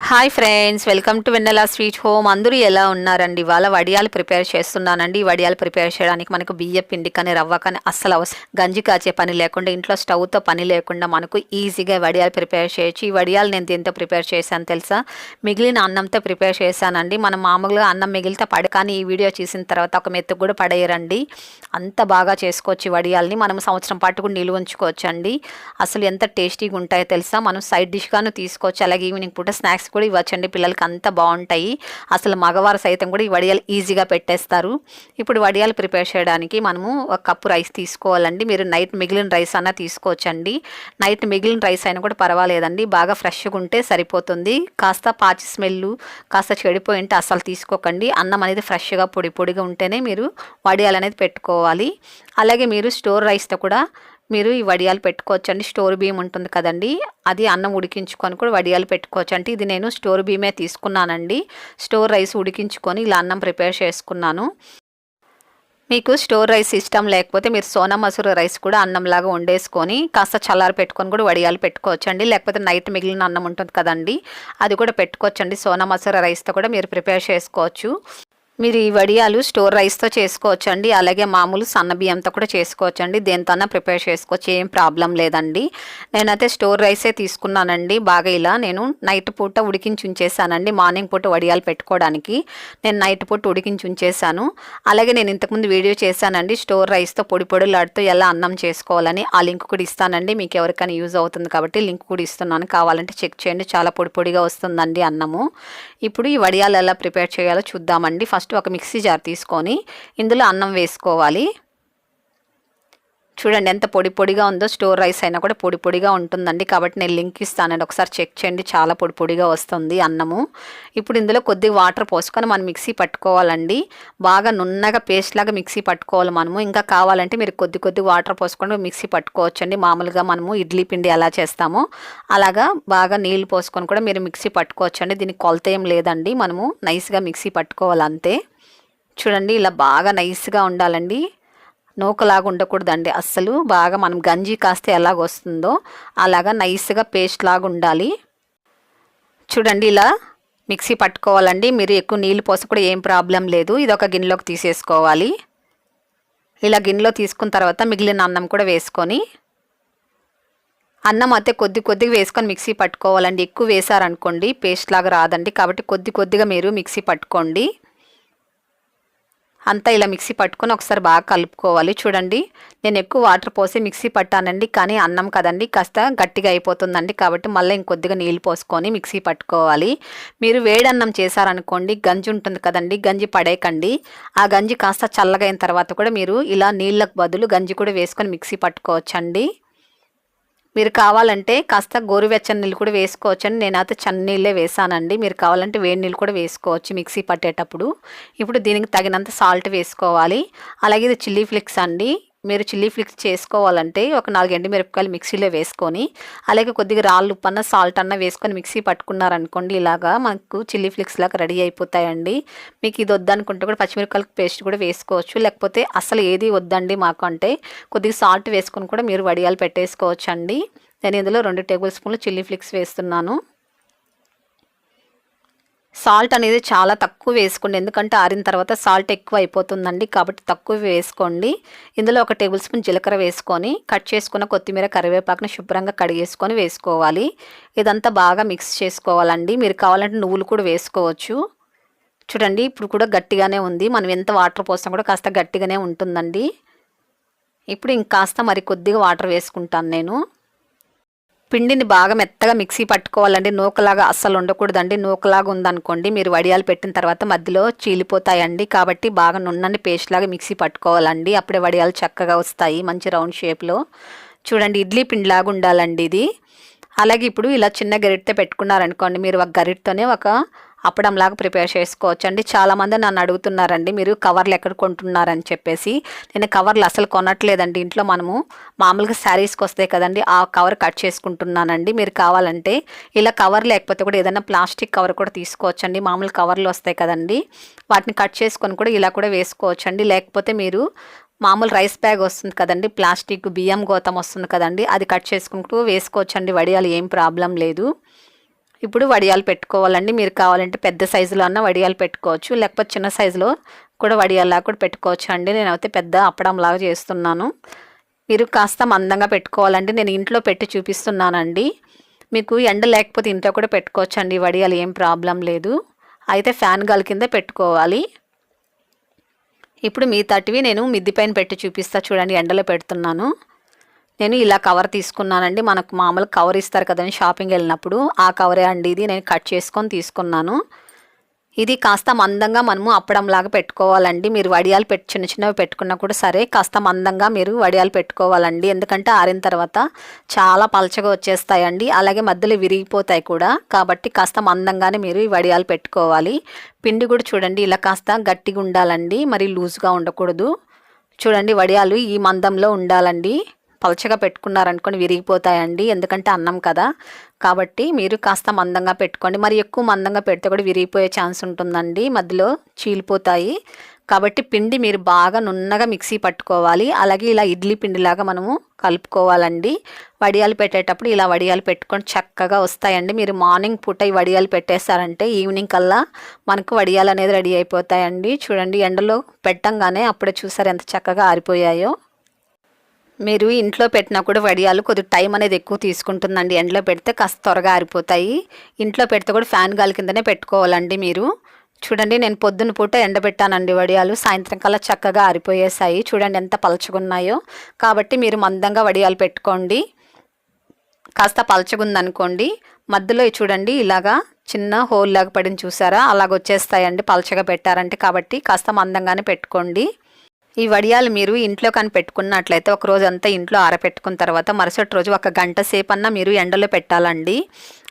Hi friends, welcome to Vennela sweet home. అందరూ ఎలా ఉన్నారండి? ఇవాళ వడియాలు ప్రిపేర్ చేస్తున్నానండి. వడియాలు ప్రిపేర్ చేయడానికి మనకు బియ్య పిండి కానీ రవ్వ కానీ అస్సలు గంజి కాచే పని లేకుండా, ఇంట్లో స్టవ్తో పని లేకుండా మనకు ఈజీగా వడియాలు ప్రిపేర్ చేయొచ్చు. ఈ వడియాలు నేను దీంతో ప్రిపేర్ చేశాను తెలుసా? మిగిలిన అన్నంతో ప్రిపేర్ చేశానండి. మనం మామూలుగా అన్నం మిగిలితే కానీ ఈ వీడియో చూసిన తర్వాత ఒక మెతుకు కూడా పడేయరండి. అంత బాగా చేసుకోవచ్చు. వడియాల్ని మనం సంవత్సరం పాటు కూడా నిలువ ఉంచుకోవచ్చండి. అసలు ఎంత టేస్టీగా ఉంటాయో తెలుసా? మనం సైడ్ డిష్గాను తీసుకోవచ్చు. అలాగే ఈవినింగ్ పూట స్నాక్స్ కూడా ఇవ్వచ్చండి. పిల్లలకి అంత బాగుంటాయి. అసలు మగవారు సైతం కూడా ఈ వడియాలు ఈజీగా పెట్టేస్తారు. ఇప్పుడు వడియాలు ప్రిపేర్ చేయడానికి మనము ఒక కప్పు రైస్ తీసుకోవాలండి. మీరు నైట్ మిగిలిన రైస్ అన్నా తీసుకోవచ్చండి. నైట్ మిగిలిన రైస్ అయినా కూడా పర్వాలేదండి. బాగా ఫ్రెష్గా ఉంటే సరిపోతుంది. కాస్త పాచి స్మెల్ కాస్త చెడిపోయి ఉంటే అసలు తీసుకోకండి. అన్నం అనేది ఫ్రెష్గా పొడి పొడిగా ఉంటేనే మీరు వడియాలు అనేది పెట్టుకోవాలి. అలాగే మీరు స్టోర్ రైస్తో కూడా మీరు ఈ వడియాలు పెట్టుకోవచ్చండి. స్టోర్ బియ్యం ఉంటుంది కదండి, అది అన్నం ఉడికించుకొని కూడా వడియాలు పెట్టుకోవచ్చు. అంటే ఇది నేను స్టోర్ బియ్యమే తీసుకున్నానండి. స్టోర్ రైస్ ఉడికించుకొని ఇలా అన్నం ప్రిపేర్ చేసుకున్నాను. మీకు స్టోర్ రైస్ ఇష్టం లేకపోతే మీరు సోనా మసూర రైస్ కూడా అన్నంలాగా వండేసుకొని కాస్త చల్లారి పెట్టుకొని కూడా వడియాలు పెట్టుకోవచ్చండి. లేకపోతే నైట్ మిగిలిన అన్నం ఉంటుంది కదండి, అది కూడా పెట్టుకోవచ్చండి. సోనా మసూర రైస్తో కూడా మీరు ప్రిపేర్ చేసుకోవచ్చు. మీరు ఈ వడియాలు స్టోర్ రైస్తో చేసుకోవచ్చండి. అలాగే మామూలు సన్న బియ్యంతో కూడా చేసుకోవచ్చండి. దేనితోనా ప్రిపేర్ చేసుకోవచ్చు, ఏం ప్రాబ్లం లేదండి. నేనైతే స్టోర్ రైసే తీసుకున్నానండి. బాగా ఇలా నేను నైట్ పూట ఉడికించి ఉంచేసానండి. మార్నింగ్ పూట వడియాలు పెట్టుకోవడానికి నేను నైట్ పూట ఉడికించి ఉంచేసాను. అలాగే నేను ఇంతకుముందు వీడియో చేశానండి స్టోర్ రైస్తో పొడి పొడిలాడుతూ ఎలా అన్నం చేసుకోవాలని. ఆ లింక్ కూడా ఇస్తానండి. మీకు ఎవరికైనా యూజ్ అవుతుంది కాబట్టి లింక్ కూడా ఇస్తున్నాను. కావాలంటే చెక్ చేయండి. చాలా పొడి పొడిగా వస్తుందండి అన్నము. ఇప్పుడు ఈ వడియాలు ఎలా ప్రిపేర్ చేయాలో చూద్దామండి. ఫస్ట్ ఒక మిక్సీ జార్ తీసుకొని ఇందులో అన్నం వేసుకోవాలి. చూడండి ఎంత పొడి పొడిగా ఉందో. స్టోర్ రైస్ అయినా కూడా పొడి పొడిగా ఉంటుందండి. కాబట్టి నేను లింక్ ఇస్తానండి, ఒకసారి చెక్ చేయండి. చాలా పొడి పొడిగా వస్తుంది అన్నము. ఇప్పుడు ఇందులో కొద్దిగా వాటర్ పోసుకొని మనం మిక్సీ పట్టుకోవాలండి. బాగా నున్నగా పేస్ట్ లాగా మిక్సీ పట్టుకోవాలి మనము. ఇంకా కావాలంటే మీరు కొద్ది వాటర్ పోసుకొని మిక్సీ పట్టుకోవచ్చండి. మామూలుగా మనము ఇడ్లీ పిండి ఎలా చేస్తామో అలాగా బాగా నీళ్ళు పోసుకొని కూడా మీరు మిక్సీ పట్టుకోవచ్చండి. దీనికి కొలత ఏం లేదండి. మనము నైస్గా మిక్సీ పట్టుకోవాలి అంతే. చూడండి ఇలా బాగా నైస్గా ఉండాలండి. నూకలాగా ఉండకూడదండి అస్సలు. బాగా మనం గంజి కాస్తే ఎలాగ వస్తుందో అలాగా నైస్గా పేస్ట్ లాగా ఉండాలి. చూడండి ఇలా మిక్సీ పట్టుకోవాలండి. మీరు ఎక్కువ నీళ్ళు పోసి కూడా ఏం ప్రాబ్లం లేదు. ఇది ఒక గిన్నెలోకి తీసేసుకోవాలి. ఇలా గిన్నెలో తీసుకున్న తర్వాత మిగిలిన అన్నం కూడా వేసుకొని, అన్నం అయితే కొద్దిగా వేసుకొని మిక్సీ పట్టుకోవాలండి. ఎక్కువ వేసారనుకోండి పేస్ట్ లాగా రాదండి. కాబట్టి కొద్దిగా మీరు మిక్సీ పట్టుకోండి. అంతా ఇలా మిక్సీ పట్టుకొని ఒకసారి బాగా కలుపుకోవాలి. చూడండి నేను ఎక్కువ వాటర్ పోసి మిక్సీ పట్టానండి, కానీ అన్నం కదండి కాస్త గట్టిగా అయిపోతుందండి. కాబట్టి మళ్ళీ ఇంకొద్దిగా నీళ్ళు పోసుకొని మిక్సీ పట్టుకోవాలి. మీరు వేడన్నం చేశారనుకోండి, గంజి ఉంటుంది కదండి, గంజి పడేయకండి. ఆ గంజి కాస్త చల్లగా అయిన తర్వాత కూడా మీరు ఇలా నీళ్ళకు బదులు గంజి కూడా వేసుకొని మిక్సీ పట్టుకోవచ్చండి. మీరు కావాలంటే కాస్త గోరువెచ్చని నీళ్ళు కూడా వేసుకోవచ్చండి. నేనైతే చన్నీళ్ళే వేసానండి. మీరు కావాలంటే వేడి నీళ్ళు కూడా వేసుకోవచ్చు మిక్సీ పట్టేటప్పుడు. ఇప్పుడు దీనికి తగినంత సాల్ట్ వేసుకోవాలి. అలాగే ఇది చిల్లీ ఫ్లేక్స్ అండి. మీరు చిల్లీ ఫ్లేక్స్ చేసుకోవాలంటే ఒక 4 ఎండుమిరపకాయలు మిక్సీలో వేసుకొని, అలాగే కొద్దిగా రాళ్ళు ఉప్పు అన్న సాల్ట్ అన్న వేసుకొని మిక్సీ పట్టుకున్నారనుకోండి, ఇలాగా మనకు చిల్లీ ఫ్లేక్స్ లాగా రెడీ అయిపోతాయండి. మీకు ఇది వద్దనుకుంటే కూడా పచ్చిమిరపకాయల పేస్ట్ కూడా వేసుకోవచ్చు. లేకపోతే అసలు ఏది వద్దండి మాకు అంటే కొద్దిగా సాల్ట్ వేసుకొని కూడా మీరు వడియాలు పెట్టేసుకోవచ్చు అండి. నేను ఇందులో 2 టేబుల్ స్పూన్లు చిల్లీ ఫ్లేక్స్ వేస్తున్నాను. సాల్ట్ అనేది చాలా తక్కువ వేసుకోండి, ఎందుకంటే ఆరిన తర్వాత సాల్ట్ ఎక్కువ అయిపోతుందండి. కాబట్టి తక్కువ వేసుకోండి. ఇందులో 1 టేబుల్ స్పూన్ జీలకర్ర వేసుకొని కట్ చేసుకున్న కొత్తిమీర కరివేపాకుని శుభ్రంగా కడిగేసుకొని వేసుకోవాలి. ఇదంతా బాగా మిక్స్ చేసుకోవాలండి. మీరు కావాలంటే నువ్వులు కూడా వేసుకోవచ్చు. చూడండి ఇప్పుడు కూడా గట్టిగానే ఉంది. మనం ఎంత వాటర్ పోసినా కూడా కాస్త గట్టిగానే ఉంటుందండి. ఇప్పుడు ఇంకాస్త మరి కొద్దిగా వాటర్ వేసుకుంటాను నేను. పిండిని బాగా మెత్తగా మిక్సీ పట్టుకోవాలండి. నూకలాగా అస్సలు ఉండకూడదండి. నూకలాగా ఉందనుకోండి మీరు వడియాలు పెట్టిన తర్వాత మధ్యలో చీలిపోతాయండి. కాబట్టి బాగా నున్నని పేస్ట్ లాగా మిక్సీ పట్టుకోవాలండి. అప్పుడే వడియాలు చక్కగా వస్తాయి మంచి రౌండ్ షేప్లో. చూడండి ఇడ్లీ పిండిలాగా ఉండాలండి ఇది. అలాగే ఇప్పుడు ఇలా చిన్న గరిటెతో పెట్టుకున్నారనుకోండి, మీరు ఒక గరిటతోనే ఒక అప్పడంలాగా ప్రిపేర్ చేసుకోవచ్చండి. చాలామంది నన్ను అడుగుతున్నారండి మీరు కవర్లు ఎక్కడ కొంటున్నారని చెప్పేసి. నేను కవర్లు అసలు కొనట్లేదండి. ఇంట్లో మనము మామూలుగా శారీస్కి వస్తాయి కదండి, ఆ కవర్ కట్ చేసుకుంటున్నానండి. మీరు కావాలంటే ఇలా కవర్ లేకపోతే కూడా ఏదైనా ప్లాస్టిక్ కవర్ కూడా తీసుకోవచ్చండి. మామూలు కవర్లు వస్తాయి కదండి, వాటిని కట్ చేసుకొని కూడా ఇలా కూడా వేసుకోవచ్చండి. లేకపోతే మీరు మామూలు రైస్ బ్యాగ్ వస్తుంది కదండి, ప్లాస్టిక్ బియ్యం గోతం వస్తుంది కదండి, అది కట్ చేసుకుంటూ వేసుకోవచ్చండి. వడియాలు ఏం ప్రాబ్లం లేదు. ఇప్పుడు వడియాలు పెట్టుకోవాలండి. మీరు కావాలంటే పెద్ద సైజులో అన్న వడియాలు పెట్టుకోవచ్చు, లేకపోతే చిన్న సైజులో కూడా వడియాల్లా కూడా పెట్టుకోవచ్చు అండి. నేనైతే పెద్ద అప్పడంలాగా చేస్తున్నాను. మీరు కాస్త మందంగా పెట్టుకోవాలండి. నేను ఇంట్లో పెట్టి చూపిస్తున్నానండి. మీకు ఎండ లేకపోతే ఇంట్లో కూడా పెట్టుకోవచ్చండి వడియాలు, ఏం ప్రాబ్లం లేదు. అయితే ఫ్యాన్ గాలి కింద పెట్టుకోవాలి. ఇప్పుడు మిగతాటివి నేను మిద్ది పైన పెట్టి చూపిస్తా చూడండి. ఎండలో పెడుతున్నాను. నేను ఇలా కవర్ తీసుకున్నానండి. మనకు మామూలు కవర్ ఇస్తారు కదండి షాపింగ్ వెళ్ళినప్పుడు, ఆ కవరే అండి ఇది. నేను కట్ చేసుకొని తీసుకున్నాను. ఇది కాస్త మందంగా మనము అప్పడంలాగా పెట్టుకోవాలండి. మీరు వడియాలు చిన్న చిన్నవి పెట్టుకున్నా కూడా సరే, కాస్త మందంగా మీరు వడియాలు పెట్టుకోవాలండి. ఎందుకంటే ఆరిన తర్వాత చాలా పలచగా వచ్చేస్తాయండి, అలాగే మధ్యలో విరిగిపోతాయి కూడా. కాబట్టి కాస్త మందంగానే మీరు ఈ వడియాలు పెట్టుకోవాలి. పిండి కూడా చూడండి ఇలా కాస్త గట్టిగా ఉండాలండి, మరి లూజ్గా ఉండకూడదు. చూడండి వడియాలు ఈ మందంలో ఉండాలండి. పలచగా పెట్టుకున్నారనుకోండి విరిగిపోతాయండి, ఎందుకంటే అన్నం కదా. కాబట్టి మీరు కాస్త మందంగా పెట్టుకోండి. మరి ఎక్కువ మందంగా పెడితే కూడా విరిగిపోయే ఛాన్స్ ఉంటుందండి, మధ్యలో చీలిపోతాయి. కాబట్టి పిండి మీరు బాగా నున్నగా మిక్సీ పట్టుకోవాలి. అలాగే ఇలా ఇడ్లీ పిండిలాగా మనము కలుపుకోవాలండి. వడియాలు పెట్టేటప్పుడు ఇలా వడియాలు పెట్టుకొని చక్కగా వస్తాయండి. మీరు మార్నింగ్ పూట ఈ వడియాలు పెట్టేస్తారంటే ఈవినింగ్ కల్లా మనకు వడియాలు అనేది రెడీ అయిపోతాయండి. చూడండి ఎండలో పెట్టంగానే అప్పుడే చూసారు ఎంత చక్కగా ఆరిపోయాయో. మీరు ఇంట్లో పెట్టినా కూడా వడియాలు కొద్దిగా టైం అనేది ఎక్కువ తీసుకుంటుందండి. ఎండలో పెడితే కాస్త త్వరగా ఆరిపోతాయి. ఇంట్లో పెడితే కూడా ఫ్యాన్ గాలి కిందనే పెట్టుకోవాలండి మీరు. చూడండి నేను పొద్దున్న పూట ఎండబెట్టానండి వడియాలు, సాయంత్రం కల్లా చక్కగా ఆరిపోయేసాయి. చూడండి ఎంత పలచగున్నాయో. కాబట్టి మీరు మందంగా వడియాలు పెట్టుకోండి. కాస్త పలచగుందనుకోండి, మధ్యలో చూడండి ఇలాగా చిన్న హోల్ లాగా పడిన చూసారా, అలాగ వచ్చేస్తాయండి పలచగా పెట్టారంటే. కాబట్టి కాస్త మందంగానే పెట్టుకోండి. ఈ వడియాలు మీరు ఇంట్లో కానీ పెట్టుకున్నట్లయితే ఒక రోజు అంతా ఇంట్లో ఆరబెట్టుకున్న తర్వాత మరుసటి రోజు 1 గంట సేపు అన్నా మీరు ఎండలో పెట్టాలండి.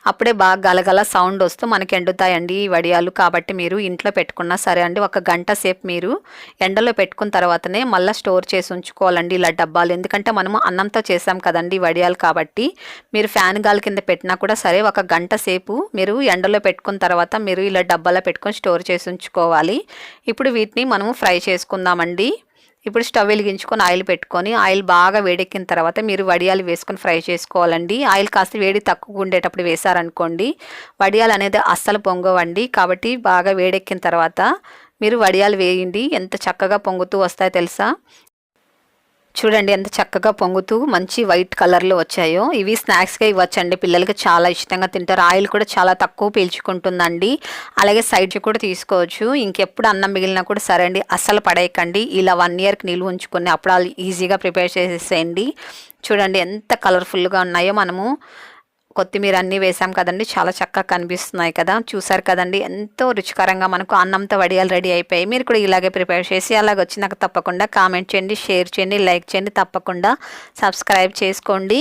అప్పుడే బాగా గలగల సౌండ్ వస్తూ మనకి ఎండుతాయండి ఈ వడియాలు. కాబట్టి మీరు ఇంట్లో పెట్టుకున్నా సరే అండి 1 గంట సేపు మీరు ఎండలో పెట్టుకున్న తర్వాతనే మళ్ళీ స్టోర్ చేసి ఉంచుకోవాలండి ఇలా డబ్బాలు. ఎందుకంటే మనము అన్నంతో చేసాం కదండి వడియాలు. కాబట్టి మీరు ఫ్యాన్ గాలి కింద పెట్టినా కూడా సరే 1 గంట సేపు మీరు ఎండలో పెట్టుకున్న తర్వాత మీరు ఇలా డబ్బాలో పెట్టుకొని స్టోర్ చేసి ఉంచుకోవాలి. ఇప్పుడు వీటిని మనము ఫ్రై చేసుకుందామండి. ఇప్పుడు స్టవ్ వెలిగించుకొని ఆయిల్ పెట్టుకొని, ఆయిల్ బాగా వేడెక్కిన తర్వాత మీరు వడియాలు వేసుకొని ఫ్రై చేసుకోవాలండి. ఆయిల్ కాస్త వేడి తక్కువ ఉండేటప్పుడు వేసారనుకోండి వడియాలు అనేది అస్సలు పొంగవండి. కాబట్టి బాగా వేడెక్కిన తర్వాత మీరు వడియాలు వేయండి. ఎంత చక్కగా పొంగుతూ వస్తాయో తెలుసా. చూడండి ఎంత చక్కగా పొంగుతూ మంచి వైట్ కలర్లో వచ్చాయో. ఇవి స్నాక్స్గా ఇవ్వచ్చండి, పిల్లలకి చాలా ఇష్టంగా తింటారు. ఆయిల్ కూడా చాలా తక్కువ పీల్చుకుంటుందండి. అలాగే సైడ్స్ కూడా తీసుకోవచ్చు. ఇంకెప్పుడు అన్నం మిగిలినా కూడా సరే అండి, అస్సలు పడేయకండి. ఇలా 1 ఇయర్కి నిల్వ ఉంచుకొని అప్పుడు ఈజీగా ప్రిపేర్ చేసేసేయండి. చూడండి ఎంత కలర్ఫుల్గా ఉన్నాయో. మనము కొత్తిమీర అన్నీ వేసాం కదండి, చాలా చక్కగా కనిపిస్తున్నాయి కదా. చూసారు కదండి ఎంతో రుచికరంగా మనకు అన్నంతో వడియాలు రెడీ అయిపోయాయి. మీరు కూడా ఇలాగే ప్రిపేర్ చేసి అలాగ వచ్చినాక తప్పకుండా కామెంట్ చేయండి, షేర్ చేయండి, లైక్ చేయండి, తప్పకుండా సబ్స్క్రైబ్ చేసుకోండి.